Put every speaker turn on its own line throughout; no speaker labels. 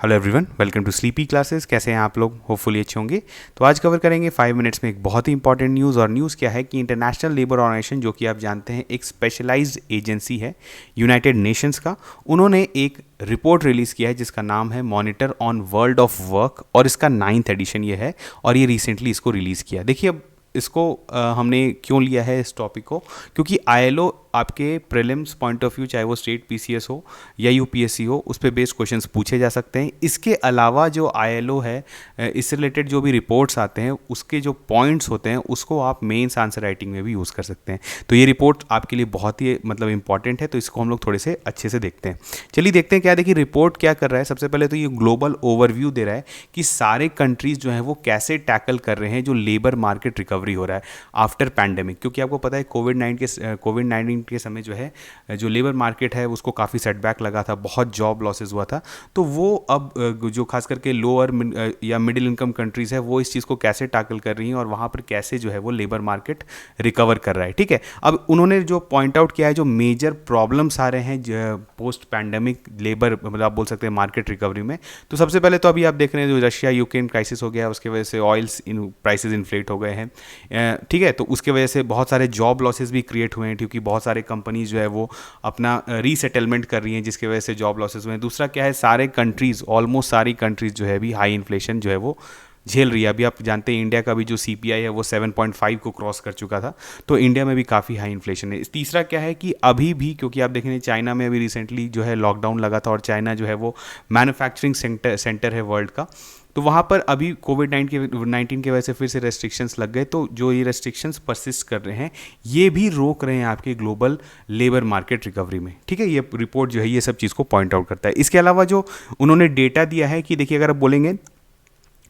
Hello everyone, welcome to sleepy classes. कैसे हैं आप लोग? होपफुली अच्छे होंगे। तो आज कवर करेंगे 5 मिनट्स में एक बहुत ही इंपॉर्टेंट न्यूज़। और न्यूज़ क्या है कि इंटरनेशनल लेबर ऑर्गेनाइजेशन, जो कि आप जानते हैं एक स्पेशलाइज्ड एजेंसी है यूनाइटेड नेशंस का, उन्होंने एक रिपोर्ट रिलीज़ किया है जिसका नाम है monitor on world of work, और इसका 9th एडिशन ये है और ये रिसेंटली इसको रिलीज़ किया। देखिए, अब इसको हमने क्यों लिया है इस टॉपिक को, क्योंकि आईएलओ आपके प्रीलिम्स पॉइंट ऑफ व्यू, चाहे वो स्टेट पीसीएस हो या यूपीएससी हो, उस पे बेस्ड क्वेश्चंस पूछे जा सकते हैं। इसके अलावा जो आईएलओ है, इससे रिलेटेड जो भी रिपोर्ट्स आते हैं उसके जो पॉइंट्स होते हैं उसको आप मेंस आंसर राइटिंग में भी यूज़ कर सकते हैं। तो ये रिपोर्ट आपके लिए बहुत ही मतलब इंपॉर्टेंट है, तो इसको हम लोग थोड़े से अच्छे से देखते हैं। चलिए देखते हैं क्या। देखिए, रिपोर्ट क्या कर रहा है। सबसे पहले तो ये ग्लोबल ओवरव्यू दे रहा है कि सारे कंट्रीज जो हैं वो कैसे टैकल कर रहे हैं जो लेबर मार्केट रिकवरी हो रहा है आफ्टर पैंडेमिक। क्योंकि आपको पता है कोविड-19 के समय जो है जो लेबर मार्केट है उसको काफ़ी सेटबैक लगा था, बहुत जॉब लॉसेस हुआ था। तो वो अब जो खास करके लोअर या मिडिल इनकम कंट्रीज़ है वो इस चीज़ को कैसे टैकल कर रही हैं और वहाँ पर कैसे जो है वो लेबर मार्केट रिकवर कर रहा है। ठीक है, अब उन्होंने जो पॉइंट आउट किया है जो मेजर प्रॉब्लम्स आ रहे हैं पोस्ट पैंडेमिक लेबर, मतलब आप बोल सकते हैं मार्केट रिकवरी में। तो सबसे पहले तो अभी आप देख रहे हैं जो रशिया यूक्रेन क्राइसिस हो गया, उसकी वजह से ऑयल्स प्राइसेस इन्फ्लेट हो गए हैं। ठीक है, तो उसके वजह से बहुत सारे जॉब लॉसेस भी क्रिएट हुए हैं, क्योंकि बहुत सारे कंपनीज जो है वो अपना रीसेटलमेंट कर रही हैं, जिसकी वजह से जॉब लॉसेस हुए हैं। दूसरा क्या है, सारे कंट्रीज, ऑलमोस्ट सारी कंट्रीज जो है अभी हाई इन्फ्लेशन जो है वो झेल रही है। अभी आप जानते हैं इंडिया का भी जो सीपीआई है वो 7.5 को क्रॉस कर चुका था, तो इंडिया में भी काफ़ी हाई इन्फ्लेशन है। तीसरा क्या है कि अभी भी, क्योंकि आप देखेंगे चाइना में अभी रिसेंटली जो है लॉकडाउन लगा था, और चाइना जो है वो मैन्युफैक्चरिंग सेंटर है वर्ल्ड का, तो वहाँ पर अभी कोविड-19 की वजह से फिर से रेस्ट्रिक्शंस लग गए। तो जो ये रेस्ट्रिक्शंस परसिस्ट कर रहे हैं ये भी रोक रहे हैं आपके ग्लोबल लेबर मार्केट रिकवरी में। ठीक है, ये रिपोर्ट जो है ये सब चीज़ को पॉइंट आउट करता है। इसके अलावा जो उन्होंने डेटा दिया है कि देखिए, अगर आप बोलेंगे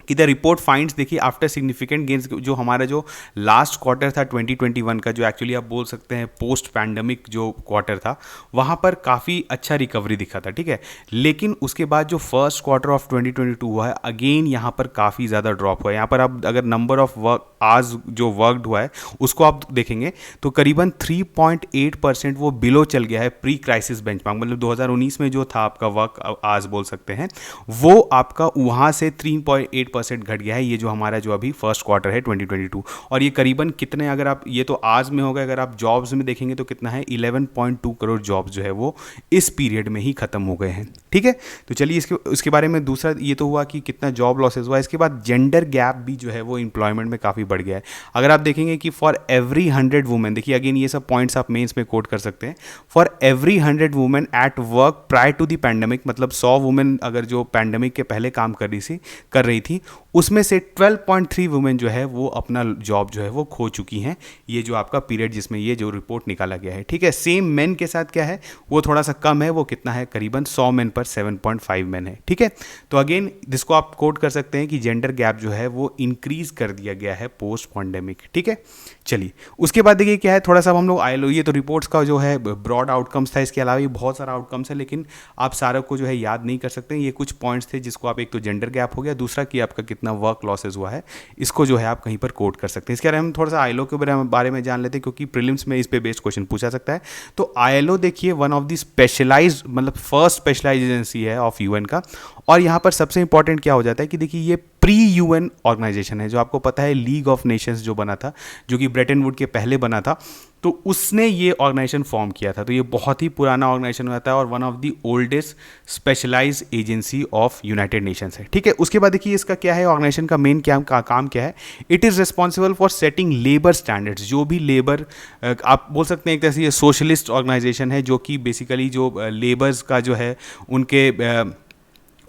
कि द रिपोर्ट फाइंड्स, देखिए आफ्टर सिग्निफिकेंट गेन्स, जो हमारा जो लास्ट क्वार्टर था 2021 का, जो एक्चुअली आप बोल सकते हैं पोस्ट पैंडमिक जो क्वार्टर था, वहाँ पर काफ़ी अच्छा रिकवरी दिखा था। ठीक है, लेकिन उसके बाद जो फर्स्ट क्वार्टर ऑफ 2022 हुआ है, अगेन यहाँ पर काफ़ी ज़्यादा ड्रॉप हुआ है। यहाँ पर आप अगर नंबर ऑफ वर्क आज जो वर्कड हुआ है उसको आप देखेंगे तो करीबन 3.8% वो बिलो चल गया है प्री क्राइसिस बेंचमार्क, मतलब 2019 में जो था आपका वर्क आज बोल सकते हैं, वो आपका वहाँ से 3.8% घट गया है। ये जो हमारा जो अभी फर्स्ट क्वार्टर है 2022, और ये करीबन कितने, अगर आप ये तो आज में होगा, अगर आप जॉब्स में देखेंगे तो कितना है, 11.2 करोड़ जॉब्स जो है वो इस पीरियड में ही खत्म हो गए हैं। ठीक है, तो चलिए इसके बारे में दूसरा ये तो हुआ कि कितना जॉब लॉसेस हुआ। इसके बाद जेंडर गैप भी जो है वो एम्प्लॉयमेंट में काफ़ी बढ़ गया है। अगर आप देखेंगे कि फॉर एवरी 100 वुमेन, देखिए अगेन ये सब पॉइंट्स आप मेंस में कोट कर सकते हैं, for every 100 women at work prior to the pandemic, मतलब 100 वुमेन अगर जो पैंडेमिक के पहले काम कर रही थी, उसमें से 12.3 वुमेन जो है वो अपना जॉब जो है वो खो चुकी हैं। ये जो आपका पीरियड जिसमें ये जो रिपोर्ट निकाला गया है। ठीक है, सेम मेन के साथ क्या है, वो थोड़ा सा कम है, वो कितना है, करीबन 100 मेन पर 7.5 मेन है। ठीक है, तो अगेन जिसको आप कोट कर सकते हैं कि जेंडर गैप जो है वो इंक्रीज कर दिया गया है पोस्ट पैंडेमिक। ठीक है, चलिए उसके बाद देखिए क्या है, थोड़ा सा हम लोग आईएलओ, ये तो रिपोर्ट्स का जो है ब्रॉड आउटकम्स था, इसके अलावा भी बहुत सारा आउटकम्स है, लेकिन आप सारा को जो है याद नहीं कर सकते। ये कुछ पॉइंट्स थे जिसको आप, एक तो जेंडर गैप हो गया, दूसरा कि आपका कितना वर्क लॉसेज हुआ है, इसको जो है आप कहीं पर कोट कर सकते हैं। इसके बारे में हम थोड़ा सा आईएलओ के बारे में जान लेते हैं, क्योंकि प्रीलिम्स में इस पे बेस्ड क्वेश्चन पूछा सकता है। तो आईएलओ देखिए वन ऑफ द स्पेशलाइज्ड, मतलब फर्स्ट स्पेशलाइज्ड एजेंसी है ऑफ यूएन का, और यहाँ पर सबसे इंपॉर्टेंट क्या हो जाता है कि देखिए ये प्री यूएन ऑर्गेनाइजेशन है। जो आपको पता है लीग ऑफ नेशंस जो बना था, जो कि ब्रेटन वुड के पहले बना था, तो उसने ये ऑर्गेनाइजेशन फॉर्म किया था। तो ये बहुत ही पुराना ऑर्गेनाइजेशन होता है और one of the oldest specialised agency of United Nations है। ठीक है, उसके बाद देखिए इसका क्या है, ऑर्गेनाइजेशन का मेन काम क्या है, it is responsible for setting labour standards. जो भी लेबर, आप बोल सकते हैं एक तरह से ये सोशलिस्ट ऑर्गेनाइजेशन है, जो कि बेसिकली जो लेबर्स का जो है उनके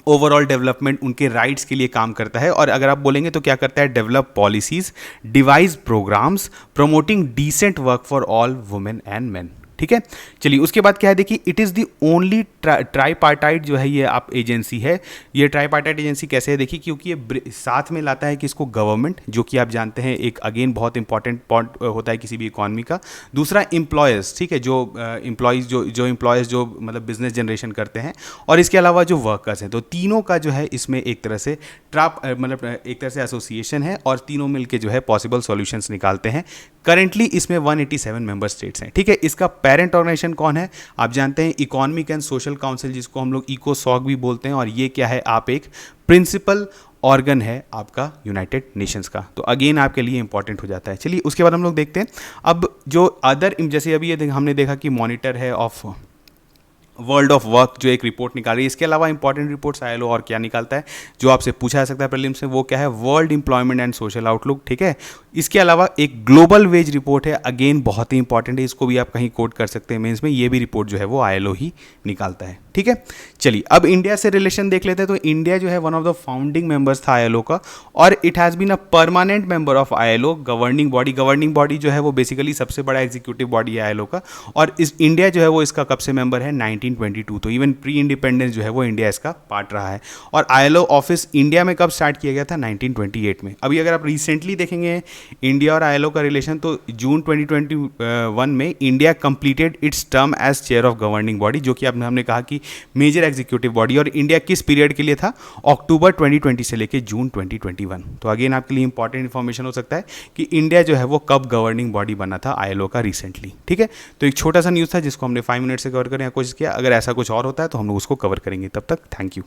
ओवरऑल डेवलपमेंट, उनके राइट्स के लिए काम करता है। और अगर आप बोलेंगे तो क्या करता है, develop policies, devise programmes, promoting decent work for all women and men. ठीक है, चलिए उसके बाद क्या है, देखिए it is the only tripartite जो है ये आप एजेंसी है। ये ट्राईपार्टाइट एजेंसी कैसे है, देखिए क्योंकि ये साथ में लाता है कि इसको गवर्नमेंट, जो कि आप जानते हैं एक अगेन बहुत इंपॉर्टेंट पॉइंट होता है किसी भी इकॉनमी का। दूसरा एम्प्लॉयर्स, ठीक है, जो एम्प्लॉयज़ जो एम्प्लॉयज़ जो मतलब बिजनेस जनरेशन करते हैं, और इसके अलावा जो वर्कर्स हैं, तो तीनों का जो है इसमें एक तरह से मतलब एक तरह से एसोसिएशन है, और तीनों मिलके जो है पॉसिबल सॉल्यूशंस निकालते हैं करेंटली इसमें 187 मेंबर स्टेट्स हैं, ठीक है। इसका पेरेंट ऑर्गेनाइजेशन कौन है, आप जानते हैं इकोनॉमिक एंड सोशल काउंसिल, जिसको हम लोग इकोसॉक भी बोलते हैं, और ये क्या है, आप एक प्रिंसिपल ऑर्गन है आपका यूनाइटेड नेशंस का। तो अगेन आपके लिए इंपॉर्टेंट हो जाता है। चलिए उसके बाद हम लोग देखते हैं अब जो अदर, जैसे अभी ये हमने देखा कि मॉनिटर है ऑफ वर्ल्ड ऑफ वर्क जो एक रिपोर्ट निकाल रही है। इसके अलावा इंपॉर्टेंट रिपोर्ट्स आईएलओ और क्या निकालता है जो आपसे पूछा जा सकता है प्रीलिम्स में, वो क्या है, world employment and social outlook, ठीक है। इसके अलावा एक ग्लोबल वेज रिपोर्ट है, अगेन बहुत ही इंपॉर्टेंट है, इसको भी आप कहीं कोट कर सकते हैं मेंस में। ये भी रिपोर्ट जो है वो आईएलओ ही निकालता है, ठीक है। चलिए अब इंडिया से रिलेशन देख लेते हैं। तो इंडिया जो है one of the founding members था आईएलओ का, और it has been a permanent member of ILO governing body. Governing body जो है वो बेसिकली सबसे बड़ा एग्जीक्यूटिव बॉडी है आईएलओ का, और इस इंडिया जो है वो इसका कब से मेंबर है, 1922। तो इवन प्री इंडिपेंडेंस जो है वो इंडिया इसका पार्ट रहा है। और आईएलओ ऑफिस इंडिया में कब स्टार्ट किया गया था, 1928 में। अभी अगर आप रिसेंटली देखेंगे इंडिया और आईएलओ का रिलेशन, तो जून 2021 में India completed its term as chair of governing body, जो कि हमने कहा कि मेजर एग्जीक्यूटिव बॉडी। और इंडिया किस पीरियड के लिए था, अक्टूबर 2020 से लेकर जून 2021। तो अगेन आपके लिए इंपॉर्टेंट इन्फॉर्मेशन हो सकता है कि इंडिया जो है वो कब गवर्निंग बॉडी बना था आईएलओ का रिसेंटली, ठीक है। तो एक छोटा सा न्यूज़ था जिसको हमने 5 मिनट से कवर करने की कोशिश किया। अगर ऐसा कुछ और होता है तो हम लोग उसको कवर करेंगे। तब तक थैंक यू।